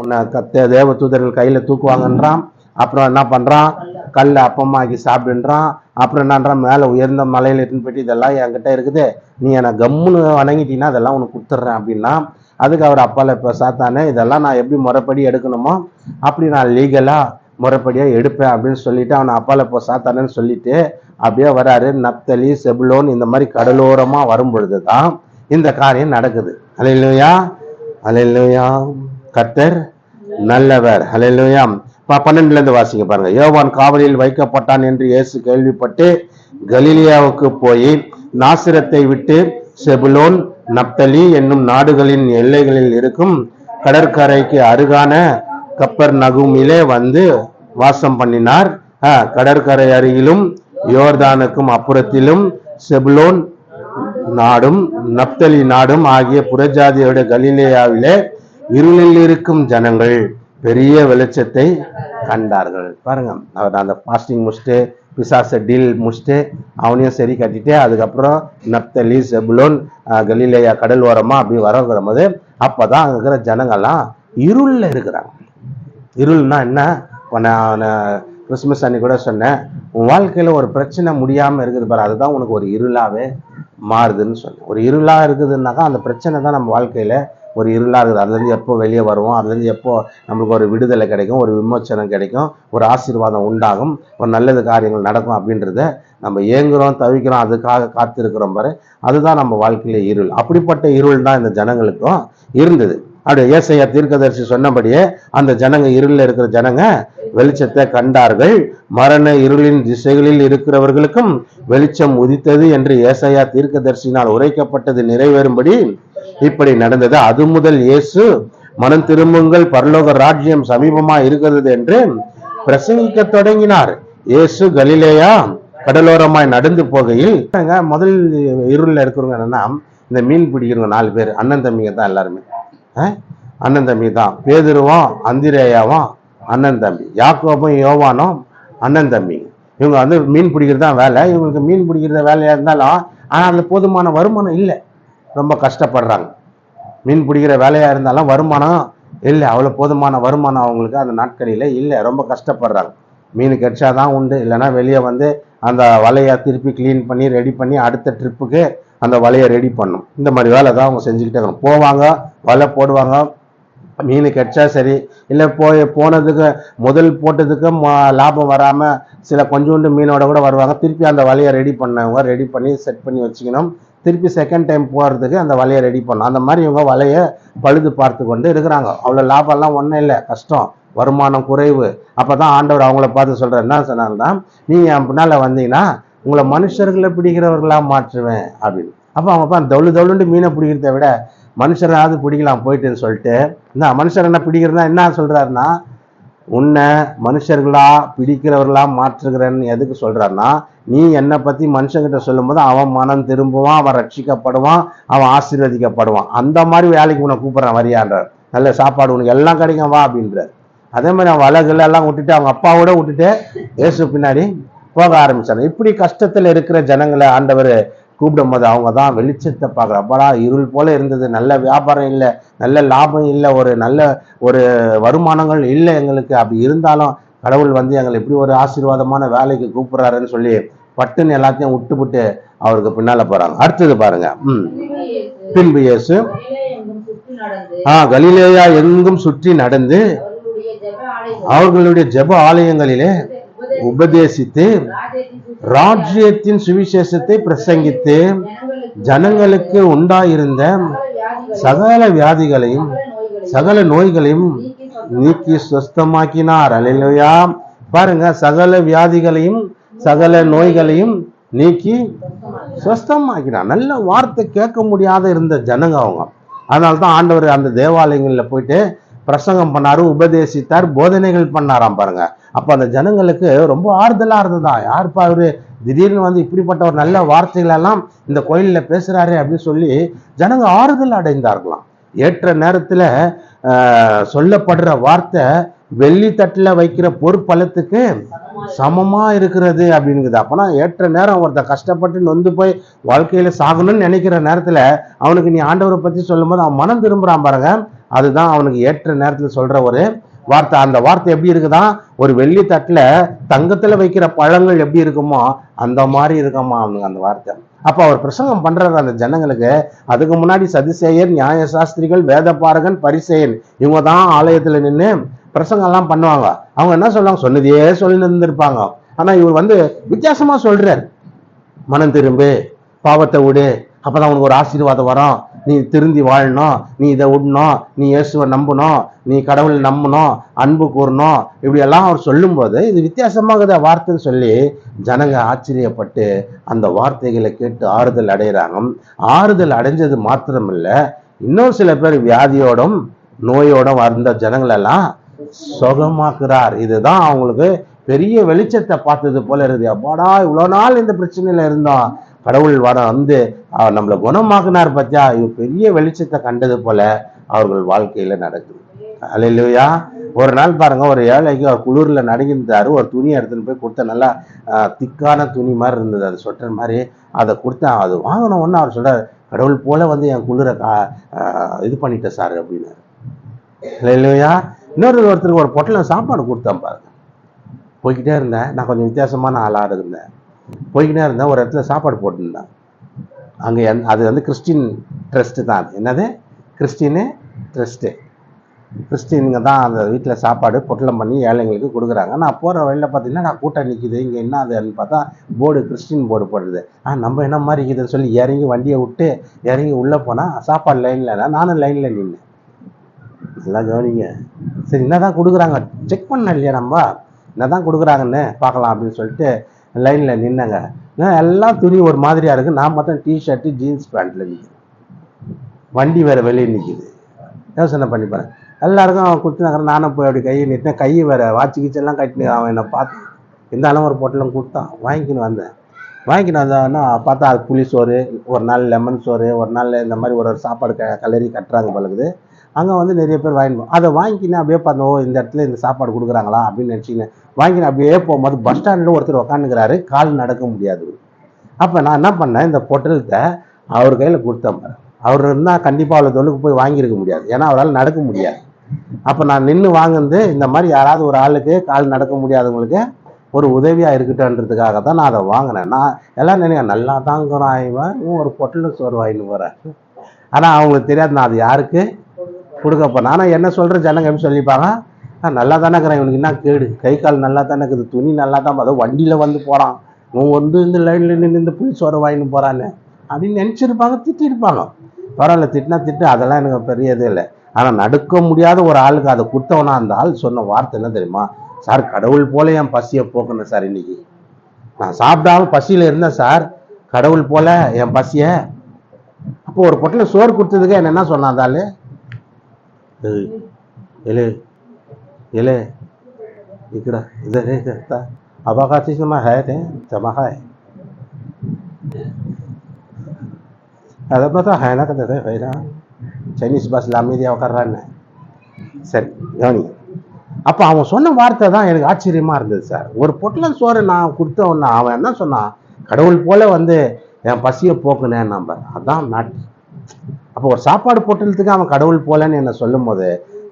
உன்னை தேவ தூதர்கள் கையில் தூக்குவாங்கன்றான். அப்புறம் என்ன பண்ணுறான், கல்லை அப்பமாக்கி சாப்பிடுன்றான். அப்புறம் என்னன்றான், மேலே உயர்ந்த மலையில் எடுத்துன்னு போயிட்டு இதெல்லாம் என்கிட்ட இருக்குது, நீ என்னை கம்முன்னு வணங்கிட்டீங்கன்னா அதெல்லாம் உனக்கு கொடுத்துட்றேன் அப்படின்னா. அதுக்கு அவர் அப்பால இப்போ சாத்தானே, இதெல்லாம் நான் எப்படி முறைப்படி எடுக்கணுமோ அப்படி நான் லீகலாக முறைப்படியாக எடுப்பேன் அப்படின்னு சொல்லிட்டு அவனை அப்பால இப்போ சாத்தானேன்னு சொல்லிட்டு அப்படியே வராரு. நப்தலி, செபுலோன் இந்த மாதிரி கடலோரமாக வரும் பொழுது தான் இந்த காரியம் நடக்குது. அல்லேலூயா, அல்லேலூயா. கர்த்தர் நல்லவர். அல்லேலூயா. 12 வாசிங்க பாருங்க. யோவான் காவலில் வைக்கப்பட்டான் என்று இயேசு கேள்விப்பட்டு கலிலியாவுக்கு போய் நாசிரத்தை விட்டு செபுலோன், நப்தலி என்னும் நாடுகளின் எல்லைகளில் இருக்கும் கடற்கரைக்கு அருகான கப்பர்நகூமிலே வந்து வாசம் பண்ணினார். கடற்கரை அருகிலும் யோர்தானுக்கும் அப்புறத்திலும் செபுலோன் நாடும் நப்தலி நாடும் ஆகிய புறஜாதியோட கலிலேயாவிலே இருளில் இருக்கும் ஜனங்கள் பெரிய வெளிச்சத்தை கண்டார்கள். பாருங்க, அவர் அந்த பாஸ்டிங் முடிச்சுட்டு பிசாச டீல் முடிச்சுட்டு அவனையும் சரி கட்டிட்டு அதுக்கப்புறம் நப்தலி, செபுலோன், கலிலேயா கடல் ஓரமா அப்படி வரங்கிற போது அப்பதான் அங்க இருக்கிற ஜனங்கள்லாம் இருள்ல இருக்கிறாங்க. இருள்னா என்ன? நான் கிறிஸ்துமஸ் அன்னைக்கு கூட சொன்னேன், உன் வாழ்க்கையில ஒரு பிரச்சனை முடியாம இருக்குது பாரு, அதுதான் உனக்கு ஒரு இருளாவே மாறுதுன்னு சொன்னேன். ஒரு இருளா இருக்குதுன்னாக்கா அந்த பிரச்சனை தான் நம்ம வாழ்க்கையில ஒரு இருளாக இருக்குது. அதுலேருந்து எப்போ வெளியே வருவோம், அதுலேருந்து எப்போ நம்மளுக்கு ஒரு விடுதலை கிடைக்கும், ஒரு விமோச்சனம் கிடைக்கும், ஒரு ஆசீர்வாதம் உண்டாகும், ஒரு நல்லது காரியங்கள் நடக்கும் அப்படின்றத நம்ம ஏங்குறோம், தவிக்கிறோம், அதுக்காக காத்திருக்கிறோம் பாரு, அதுதான் நம்ம வாழ்க்கையில இருள். அப்படிப்பட்ட இருள் தான் இந்த ஜனங்களுக்கும் இருந்தது. அப்படி ஏசாயா தீர்க்கதரிசி சொன்னபடியே அந்த ஜனங்க இருளில் இருக்கிற ஜனங்க வெளிச்சத்தை கண்டார்கள். மரண இருளின் திசைகளில் இருக்கிறவர்களுக்கும் வெளிச்சம் உதித்தது என்று ஏசாயா தீர்க்கதரிசினால் உரைக்கப்பட்டது நிறைவேறும்படி இப்படி நடந்தது. அது முதல் இயேசு மனம் திரும்புங்கள், பரலோக ராஜ்யம் சமீபமா இருக்கிறது என்று பிரசங்கிக்க தொடங்கினார். இயேசு கலிலேயா கடலோரமாய் நடந்து போகையில் முதல் இருளில் இருக்கிறவங்க என்னன்னா இந்த மீன் பிடிக்கிறவங்க 4 பேர் அண்ணன் தம்பிங்க தான். எல்லாருமே அண்ணன் தம்பி தான். பேதுருவும் அந்திரேயாவும் அண்ணன் தம்பி, யாக்கோபும் யோவானும் அண்ணன் தம்பி. இவங்க வந்து மீன் பிடிக்கிறது தான் வேலை. இவங்களுக்கு மீன் பிடிக்கிறத வேலையா இருந்தாலும் ஆனால் அதுல போதுமான வருமானம் இல்லை, ரொம்ப கஷ்டப்படுறாங்க. மீன் பிடிக்கிற வேலையா இருந்தாலும் வருமானம் இல்லை, அவ்வளோ போதுமான வருமானம் அவங்களுக்கு அந்த நாட்களில் இல்லை, ரொம்ப கஷ்டப்படுறாங்க. மீன் கிடைச்சாதான் உண்டு, இல்லைன்னா வெளியே வந்து அந்த வலையை திருப்பி கிளீன் பண்ணி ரெடி பண்ணி அடுத்த ட்ரிப்புக்கு அந்த வலையை ரெடி பண்ணும். இந்த மாதிரி வேலை தான் அவங்க செஞ்சுக்கிட்டே இருக்கணும். போவாங்க, வலை போடுவாங்க, மீன் கிடைச்சா சரி, இல்லை போனதுக்கு முதல் போட்டதுக்கு லாபம் வராமல் சில கொஞ்சோண்டு மீனோட கூட வருவாங்க. திருப்பி அந்த வலையை ரெடி பண்ணவங்க ரெடி பண்ணி செட் பண்ணி வச்சுக்கணும். திருப்பி செகண்ட் டைம் போகிறதுக்கு அந்த வலையை ரெடி பண்ணணும். அந்த மாதிரி இவங்க வலையை பழுது பார்த்து கொண்டு இருக்கிறாங்க. அவ்வளோ லாபம்லாம் ஒன்றும் இல்லை, கஷ்டம், வருமானம் குறைவு. அப்போ தான் ஆண்டவர் அவங்கள பார்த்து சொல்கிறார், என்ன சொன்னாங்கன்னா, நீங்கள் என் பின்னால் வந்தீங்கன்னா உங்களை மனுஷர்களை பிடிக்கிறவர்களாக மாற்றுவேன் அப்படின்னு. அப்போ அவங்க தவுளுண்டு மீனை பிடிக்கிறத விட மனுஷராவது பிடிக்கலாம் போயிட்டுன்னு சொல்லிட்டு இந்த மனுஷர் என்ன பிடிக்கிறதா என்ன சொல்கிறாருன்னா, உன்னை மனுஷர்களா பிடிக்கிறவர்களா மாற்றுகிறன்னு எதுக்கு சொல்கிறாருன்னா, நீ என்னை பற்றி மனுஷங்கிட்ட சொல்லும் போது அவன் மனம் திரும்புவான், அவன் ரட்சிக்கப்படுவான், அவன் ஆசீர்வதிக்கப்படுவான். அந்த மாதிரி வேலைக்கு உன்னை கூப்பிட்றான் வரியான்றார். நல்ல சாப்பாடு உனக்கு எல்லாம் கிடைக்கும் வா அப்படின்றார். அதே மாதிரி அவன் வலைகளெல்லாம் விட்டுட்டு அவங்க அப்பாவோட விட்டுட்டு இயேசு பின்னாடி போக ஆரம்பிச்சாங்க. இப்படி கஷ்டத்தில் இருக்கிற ஜனங்களை ஆண்டவர் கூப்பிடும் போது அவங்க தான் வெளிச்சத்தை பார்க்குற. அப்படா இருள் போல இருந்தது, நல்ல வியாபாரம் இல்லை, நல்ல லாபம் இல்லை, ஒரு நல்ல ஒரு வருமானங்கள் இல்லை எங்களுக்கு. அப்படி இருந்தாலும் கடவுள் வந்து எங்களை எப்படி ஒரு ஆசீர்வாதமான வேலைக்கு கூப்பிடுறாருன்னு சொல்லி பட்டுன்னு எல்லாத்தையும் விட்டுவிட்டு அவருக்கு பின்னால போறாங்க. அடுத்தது பாருங்க. பின்பு இயேசு கலிலேயா எங்கும் சுற்றி நடந்து அவர்களுடைய ஜெப ஆலயங்களிலே உபதேசித்து ராஜ்யத்தின் சுவிசேஷத்தை பிரசங்கித்து ஜனங்களுக்கு உண்டாயிருந்த சகல வியாதிகளையும் சகல நோய்களையும் நீக்கி சுஸ்தமாக்கினார். அல்லேலூயா. பாருங்க, சகல வியாதிகளையும் சகல நோய்களையும் நீக்கி சுஸ்தமாக்கினார். நல்ல வார்த்தை கேட்க முடியாத இருந்த ஜனங்க அவங்க. அதனால்தான் ஆண்டவர் அந்த தேவாலயங்கள்ல போயிட்டு பிரசங்கம் பண்ணாரு, உபதேசித்தார், போதனைகள் பண்ணாராம். பாருங்க, அப்ப அந்த ஜனங்களுக்கு ரொம்ப ஆறுதலா இருந்ததா. யாருப்பா அவரு திடீர்னு வந்து இப்படிப்பட்ட ஒரு நல்ல வார்த்தைகள் எல்லாம் இந்த கோயில்ல பேசுறாரு அப்படின்னு சொல்லி ஜனங்க ஆறுதல் அடைந்தார்களாம். ஏற்ற நேரத்துல சொல்லப்படுற வார்த்தை வெள்ளி தட்டுல வைக்கிற பொற்பழத்துக்கு சமமா இருக்கிறது அப்படிங்குது. அப்பனா ஏற்ற நேரம் ஒருத்தன் கஷ்டப்பட்டு நொந்து போய் வாழ்க்கையில சாகணும்னு நினைக்கிற நேரத்துல அவனுக்கு நீ ஆண்டவரை பத்தி சொல்லும் போது அவன் மனம் திரும்புறான் பாருங்க, அதுதான் அவனுக்கு ஏற்ற நேரத்துல சொல்ற ஒரு வார்த்தை. அந்த வார்த்தை எப்படி இருக்குதான், ஒரு வெள்ளி தட்டுல தங்கத்துல வைக்கிற பழங்கள் எப்படி இருக்குமோ அந்த மாதிரி இருக்குமா அவனுக்கு அந்த வார்த்தை. அப்ப அவர் பிரசங்கம் பண்றாரு அந்த ஜனங்களுக்கு. அதுக்கு முன்னாடி சதுசேயர், நியாய சாஸ்திரிகள், வேத பாரகன், பரிசேயன் இவங்க தான் ஆலயத்துல நின்று பிரசங்கம் எல்லாம் பண்ணுவாங்க. அவங்க என்ன சொல்லுவாங்க, சொன்னதையே சொல்லி இருந்திருப்பாங்க. ஆனா இவர் வந்து வித்தியாசமா சொல்றாரு, மனம் திரும்பு, பாவத்தை விடு, அப்பதான் உனக்கு ஒரு ஆசீர்வாதம் வரும், நீ திருந்தி வாழணும், நீ இதை விடணும், நீ இயேசுவை நம்பணும், நீ கடவுளை நம்பணும், அன்பு கூறணும், இப்படி எல்லாம் அவர் சொல்லும் போது இது வித்தியாசமாகுத வார்த்தைன்னு சொல்லி ஜனங்க ஆச்சரியப்பட்டு அந்த வார்த்தைகளை கேட்டு ஆறுதல் அடைகிறாங்க. ஆறுதல் அடைஞ்சது மாத்திரமில்ல, இன்னொரு சில பேர் வியாதியோடும் நோயோடும் வந்த ஜனங்களெல்லாம் சுகமாக்குறார். இதுதான் அவங்களுக்கு பெரிய வெளிச்சத்தை பார்த்தது போல இருக்குது. அப்பாடா இவ்வளவு நாள் இந்த பிரச்சனையில இருந்தோம், கடவுள் வந்து நம்மளை குணமாக்குனார் பத்தியா, இவ பெரிய வெளிச்சத்தை கண்டது போல அவர்கள் வாழ்க்கையில நடக்குது. அல்லேலூயா. ஒரு நாள் பாருங்க, ஒரு ஏழைக்கு அவர் குளிர்ல நடுங்கிருந்தாரு. ஒரு துணியை எடுத்துன்னு போய் கொடுத்த, நல்லா திக்கான துணி மாதிரி இருந்தது, அது சொட்டர் மாதிரி. அதை கொடுத்தேன். அது வாங்கின உடனே அவர் சொல்றாரு, கடவுள் போல வந்து என் குளிரை இது பண்ணிட்டேன் சார் அப்படின்னு. அல்லேலூயா. ஒருத்தருக்கு ஒரு பொட்டலம் சாப்பாடு கொடுத்தேன் பாருங்க. போய்கிட்டே இருந்தேன், நான் கொஞ்சம் வித்தியாசமான ஆளாக இருந்தேன். போய்கிட்டே இருந்தேன், ஒரு இடத்துல சாப்பாடு போட்டுருந்தேன். அங்கே அது வந்து கிறிஸ்டின் ட்ரஸ்ட்டு தான். என்னது கிறிஸ்டின்னு ட்ரஸ்ட்டு, கிறிஸ்டின்ங்க தான் அந்த வீட்டில் சாப்பாடு பொட்டலம் பண்ணி ஏழைங்களுக்கு கொடுக்குறாங்க. நான் போகிற வழியில் பார்த்தீங்கன்னா நான் கூட்டம் நிற்கிது, இங்கே என்ன அதுன்னு பார்த்தா போர்டு, கிறிஸ்டின் போர்டு போடுறது. நம்ம என்ன மாதிரி இருக்குதுன்னு சொல்லி இறங்கி வண்டியை விட்டு இறங்கி உள்ளே போனால் சாப்பாடு லைனில், நானும் லைனில் நின்னேன். எல்லாம் கவனிங்க. சரி என்னதான் கொடுக்குறாங்க செக் பண்ண இல்லையா, நம்ம என்னதான் கொடுக்குறாங்கன்னு பார்க்கலாம் அப்படின்னு சொல்லிட்டு லைனில் நின்னங்க. எல்லாம் துணி ஒரு மாதிரியா இருக்கு. நான் பார்த்தா டிஷர்ட்டு ஜீன்ஸ் பேண்ட்ல நிற்குது, வண்டி வேற வெளியே நிற்கிது. யோசனை பண்ணி பாருங்க. எல்லாருக்கும் அவன் கொடுத்துனாங்க. நானும் போய் அப்படி கையை நிட்டேன், கையை வேற வாட்சி கீச்செல்லாம் கட்டினு அவன் என்னை பார்த்து இந்த அளவு ஒரு பொட்டலம் கொடுத்தான். வாங்கிக்கின்னு வந்தேன். வாங்கிக்கின்னு வந்தான்னா பார்த்தா அது புளி சோறு, ஒரு நாள் லெமன் சோறு, ஒரு நாள் இந்த மாதிரி ஒரு சாப்பாடு கலரி கட்டுறாங்க பழகுது. அங்கே வந்து நிறைய பேர் வாங்கிப்போம். அதை வாங்கிக்கின்னு அப்படியே பார்த்தோம், ஓ இந்த இடத்துல இந்த சாப்பாடு கொடுக்குறாங்களா அப்படின்னு நினச்சிக்கின்னு வாங்கின்னு அப்படியே போகும்போது பஸ் ஸ்டாண்டில் ஒருத்தர் உக்காந்துக்கிறாரு, கால் நடக்க முடியாது. அப்போ நான் என்ன பண்ணேன், இந்த பொட்டலத்தை அவர் கையில் கொடுத்தேன். அவர் இருந்தால் கண்டிப்பாக அவ்வளோ தொழிலுக்கு போய் வாங்கியிருக்க முடியாது, ஏன்னா அவரால் நடக்க முடியாது. அப்போ நான் நின்று வாங்குறது இந்த மாதிரி யாராவது ஒரு ஆளுக்கு கால் நடக்க முடியாதவங்களுக்கு ஒரு உதவியாக இருக்கட்டும்ன்றதுக்காக தான் நான் அதை வாங்கினேன். நான் எல்லாம் நினைக்கிறேன், நல்லா தாங்கிறான் இவன், ஒரு பொட்டலம் சோறு வாங்கின்னு போகிறேன். ஆனால் அவங்களுக்கு தெரியாது நான் அது யாருக்கு கொடுக்க போறேன். ஆனால் என்ன சொல்கிற ஜனங்க எப்படி சொல்லிப்பாங்க, நல்லா தானே இருக்கிறேன், இவனுக்கு என்ன கேடு, கை கால் நல்லா தானே இருக்குது, துணி நல்லா தான், அதோ வண்டியில் வந்து போகிறான், இவன் வந்து இந்த லைனில் நின்று இந்த புளி சோறு வாங்கின்னு போகிறான்னு அப்படின்னு நினச்சிருப்பாங்க, திட்டிருப்பாங்க. பரவாயில்ல, திட்டினா திட்டு, அதெல்லாம் எனக்கு பெரிய இது இல்லை. ஆனால் நடக்க முடியாத ஒரு ஆளுக்கு அதை கொடுத்தவனா அந்த ஆள் சொன்ன வார்த்தை என்ன தெரியுமா, சார் கடவுள் போல என் பசியை போக்கணும் சார், இன்னைக்கு நான் சாப்பிடாம பசியில் இருந்தேன் சார், கடவுள் போல என் பசியை. அப்போ ஒரு பொட்டில் சோறு கொடுத்ததுக்கு என்ன சொன்னான் அந்த ஆளு, எலே எலே इकडं इधर हे करता अबाकाची समा है ते जमा है அதை பார்த்தா ஹேனா கதை ஹைனா சைனீஸ் பஸ்ல அமைதியாக உட்கார்றான்னு. சரி கவனி. அப்போ அவன் சொன்ன வார்த்தை தான் எனக்கு ஆச்சரியமா இருந்தது சார். ஒரு பொட்டலம் சோறு நான் கொடுத்தவொன்னா அவன் என்ன சொன்னான், கடவுள் போல வந்து என் பசியை போக்குனேன் நம்ப, அதான் நாட்டு. அப்போ ஒரு சாப்பாடு பொட்டலத்துக்கு அவன் கடவுள் போலன்னு என்ன சொல்லும் போது,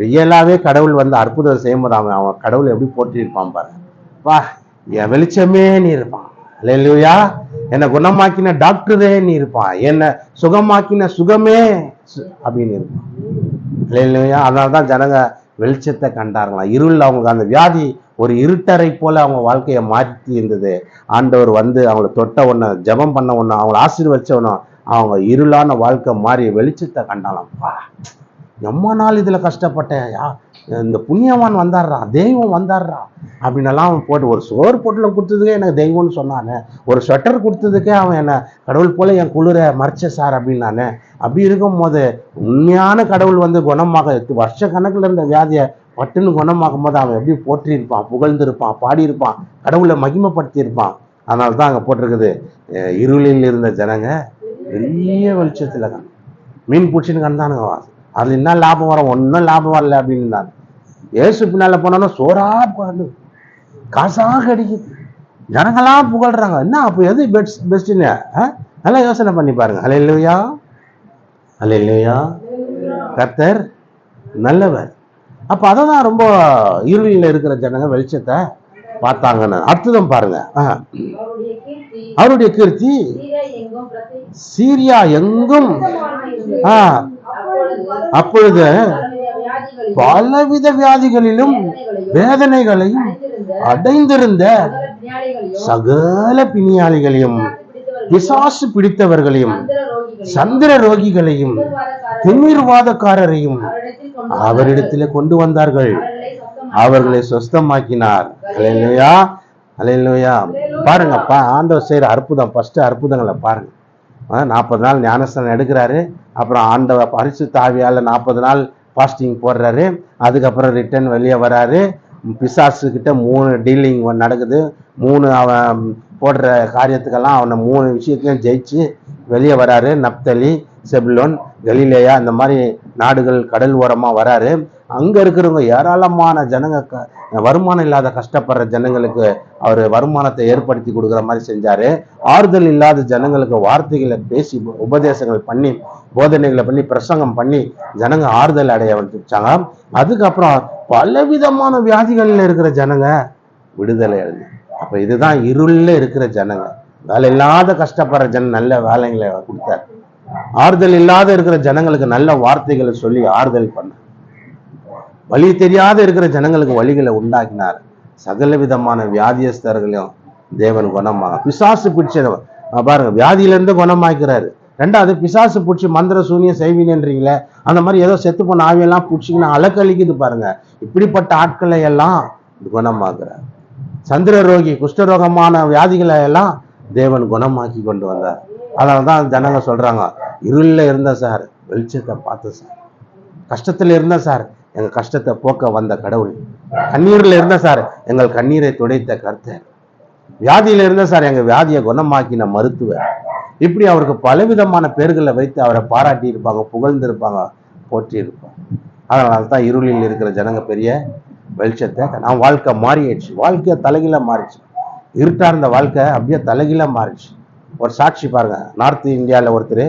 ரியலாவே கடவுள் வந்து அற்புதம் செய்யும் போது அவன் கடவுள் எப்படி போட்டிருப்பான் பாரு. வா என் வெளிச்சமே நீ இருப்பான், அல்லேலூயா. என்னை குணமாக்கின டாக்டரே நீ இருப்பான், என்னை சுகமாக்கின சுகமே அப்படின்னு இருப்பான், அல்லேலூயா. அதனாலதான் ஜனங்க வெளிச்சத்தை கண்டார்களாம். இருள் அவங்களுக்கு அந்த வியாதி ஒரு இருட்டறை போல அவங்க வாழ்க்கையை மாற்றி இருந்தது. ஆண்டவர் வந்து அவங்கள தொட்ட ஒண்ணு, ஜெபம் பண்ண ஒண்ணு, அவங்கள ஆசீர்வதிச்ச ஒண்ணு, அவங்க இருளான வாழ்க்கை மாறி வெளிச்சத்தை கண்டாலாம்ப்பா. எம்ம நாள் இதுல கஷ்டப்பட்டேன், இந்த புண்ணியவான் வந்தாடுறா, தெய்வம் வந்தாடுறா அப்படின்னு எல்லாம் போட்டு, ஒரு சோறு பொட்டலம் கொடுத்ததுக்கே எனக்கு தெய்வம்னு சொன்னானே, ஒரு ஸ்வெட்டர் கொடுத்ததுக்கே அவன் என்ன கடவுள் போல என் குளிரை மறைச்ச சார் அப்படின்னு நானே. அப்படி இருக்கும் போது உண்மையான கடவுள் வந்து குணமாக வருஷ கணக்குல இருந்த வியாதியை பட்டுன்னு குணமாக்கும் போது அவன் எப்படி போற்றியிருப்பான், புகழ்ந்திருப்பான், பாடியிருப்பான், கடவுளை மகிமைப்படுத்தி இருப்பான். அதனால தான் அங்க போட்டிருக்குது, இருளில் இருந்த ஜனங்க பெரிய வெளிச்சத்துல மீன் பிடிச்சின்னு கண்டானுங்க, அதுல என்ன லாபம் வரும், ஒன்றும் லாபம் வரல அப்படின்னு. இயேசு பின்னால போனோம்னா சோறா பாடு, காசாக அடிக்குது, ஜனங்களாம் புகழ்றாங்க. என்ன அப்போ எது பெஸ்ட்னு நல்லா யோசனை பண்ணி பாருங்க. ஹல்லேலூயா, ஹல்லேலூயா. கர்த்தர் நல்லவர். அப்ப அததான் ரொம்ப இருளில் இருக்கிற ஜனங்க வெளிச்சத்தை பார்த்தாங்கன்னு அற்புதம் பாருங்க. அவருடைய கீர்த்தி சீரியா எங்கும். அப்பொழுது பலவித வியாதிகளிலும் வேதனைகளையும் அடைந்திருந்த சகல பிணியாளிகளையும், பிசாசு பிடித்தவர்களையும், சந்திர ரோகிகளையும், திமிர்வாதக்காரரையும் அவரிடத்திலே கொண்டு வந்தார்கள். அவர்களை சொஸ்தமாக்கினார். அல்லேலூயா, அல்லேலூயா. பாருங்க, ஆண்டவர் செய்யற அற்புதம். ஃபர்ஸ்ட் அற்புதங்களை பாருங்க. 40 நாள் ஞானஸ்தானம் எடுக்கிறாரு. அப்புறம் ஆண்டவர் பரிசுத்த ஆவியால 40 நாள் ஃபாஸ்டிங் போடுறாரு. அதுக்கப்புறம் ரிட்டர்ன் வெளியே வராரு. பிசாசு கிட்ட 3 டீலிங் நடக்குது. 3 அவன் போடுற காரியத்துக்கெல்லாம் அவனை 3 விஷயத்தையும் ஜெயிச்சு வெளியே வராரு. நப்தலி, செபுலோன், கலிலேயா, இந்த மாதிரி நாடுகள் கடல் ஓரமா வராரு. அங்க இருக்கிறவங்க ஏராளமான ஜனங்க, வருமானம் இல்லாத கஷ்டப்படுற ஜனங்களுக்கு அவர் வருமானத்தை ஏற்படுத்தி கொடுக்குற மாதிரி செஞ்சாரு. ஆறுதல் இல்லாத ஜனங்களுக்கு வார்த்தைகளை பேசி, உபதேசங்கள் பண்ணி, போதனைகளை பண்ணி, பிரசங்கம் பண்ணி ஜனங்க ஆறுதல் அடைய வந்துச்சாங்க. அதுக்கப்புறம் பலவிதமான வியாதிகள்ல இருக்கிற ஜனங்க விடுதலை அடைஞ்சு. அப்ப இதுதான் இருள்ல இருக்கிற ஜனங்க. வேலை இல்லாத கஷ்டப்படுற நல்ல வேலைகளை கொடுத்தார். ஆறுதல் இல்லாத இருக்கிற ஜனங்களுக்கு நல்ல வார்த்தைகளை சொல்லி ஆறுதல் பண்ண, வழி தெரியாத இருக்கிற ஜனங்களுக்கு வழிகளை உண்டாக்கினார். சகல விதமான வியாதியஸ்தர்களையும் தேவன் குணமாக, பிசாசு பிடிச்ச பாருங்க, வியாதியிலிருந்து குணமாக்கிறாரு. ரெண்டாவது, பிசாசு பிடிச்சி மந்திர சூனியம் செய்வீங்கன்றீங்களே, அந்த மாதிரி ஏதோ செத்து போன ஆவியெல்லாம் பிடிச்சிங்கன்னா அலக்கழிக்குது பாருங்க. இப்படிப்பட்ட ஆட்களை எல்லாம் குணமாக்குறார். சந்திர ரோகி, குஷ்டரோகமான வியாதிகளை எல்லாம் தேவன் குணமாக்கி கொண்டு வந்தார். அதனாலதான் ஜனங்க சொல்றாங்க, இருள்ல இருந்த சார், வெளிச்சத்தை பார்த்த சார். கஷ்டத்துல இருந்த சார், எங்க கஷ்டத்தை போக்க வந்த கடவுள். கண்ணீர்ல இருந்த சார், எங்கள் கண்ணீரை துடைத்த கர்த்தர். வியாதியில இருந்த சார், எங்க வியாதியை குணமாக்கின மருத்துவர். இப்படி அவருக்கு பலவிதமான பேர்களை வைத்து அவரை பாராட்டி இருப்பாங்க, புகழ்ந்து இருப்பாங்க, போற்றி இருப்பாங்க. அதனால்தான் இருளில் இருக்கிற ஜனங்க பெரிய வெளிச்சத்தை, நான் வாழ்க்கை மாறிடுச்சு. வாழ்க்கைய தலைகீழ மாறிடுச்சு. இருட்டா இருந்த வாழ்க்கை அப்படியே தலைகீழ மாறிடுச்சு. ஒரு சாட்சி பாருங்க. நார்த் இந்தியாவில் ஒருத்தர்